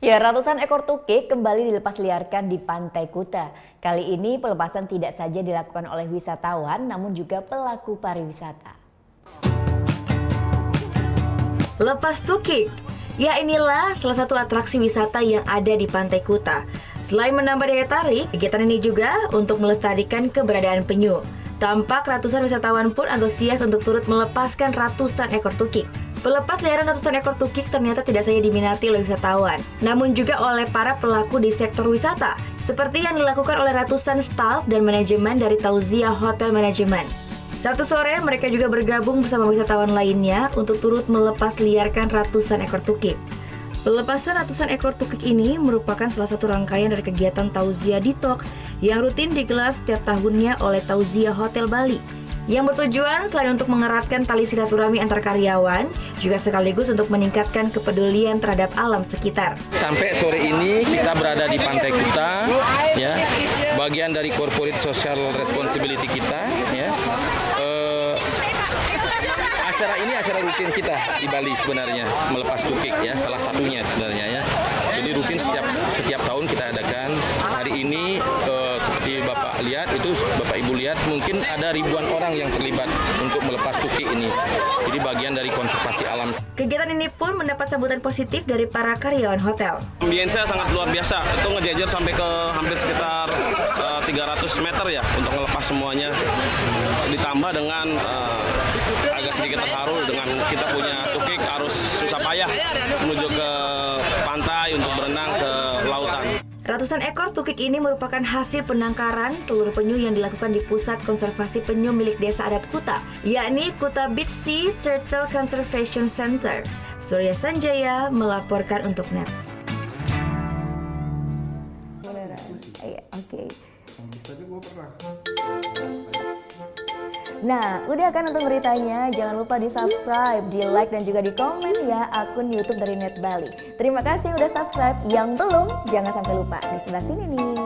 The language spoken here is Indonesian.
Ya, ratusan ekor tukik kembali dilepas liarkan di Pantai Kuta. Kali ini pelepasan tidak saja dilakukan oleh wisatawan, namun juga pelaku pariwisata. Lepas tukik, ya inilah salah satu atraksi wisata yang ada di Pantai Kuta. Selain menambah daya tarik, kegiatan ini juga untuk melestarikan keberadaan penyu. Tampak ratusan wisatawan pun antusias untuk turut melepaskan ratusan ekor tukik. Pelepas liaran ratusan ekor tukik ternyata tidak saja diminati oleh wisatawan, namun juga oleh para pelaku di sektor wisata, seperti yang dilakukan oleh ratusan staf dan manajemen dari Tauziah Hotel Management. Sabtu sore, mereka juga bergabung bersama wisatawan lainnya untuk turut melepas liarkan ratusan ekor tukik. Pelepasan ratusan ekor tukik ini merupakan salah satu rangkaian dari kegiatan Tauziah Detox yang rutin digelar setiap tahunnya oleh Tauziah Hotel Bali, yang bertujuan selain untuk mengeratkan tali silaturahmi antar karyawan, juga sekaligus untuk meningkatkan kepedulian terhadap alam sekitar. Sampai sore ini kita berada di Pantai Kuta, ya, bagian dari corporate social responsibility kita, ya. Acara ini acara rutin kita di Bali sebenarnya, melepas tukik, ya, salah satunya sebenarnya, ya. Jadi rutin setiap tahun kita adakan. Hari ini seperti Bapak lihat, itu Bapak Ibu lihat, mungkin ada ribuan orang yang terlibat untuk melepas tukik ini. Jadi bagian dari konservasi alam. Kegiatan ini pun mendapat sambutan positif dari para karyawan hotel. Ambiensnya sangat luar biasa, itu ngejejer sampai ke hampir sekitar 300 meter ya untuk ngelepas semuanya. Ditambah dengan agak sedikit terharu dengan kita punya tukik harus susah payah menuju ke pantai untuk berenang ke lautan. Ratusan ekor tukik ini merupakan hasil penangkaran telur penyu yang dilakukan di Pusat Konservasi Penyu milik Desa Adat Kuta, yakni Kuta Beach Sea Turtle Conservation Center. Surya Sanjaya melaporkan untuk NET. Oke. Nah, udah kan nonton beritanya? Jangan lupa di subscribe, di like, dan juga di komen ya akun YouTube dari Net Bali. Terima kasih udah subscribe. Yang belum, jangan sampai lupa. Di sebelah sini nih.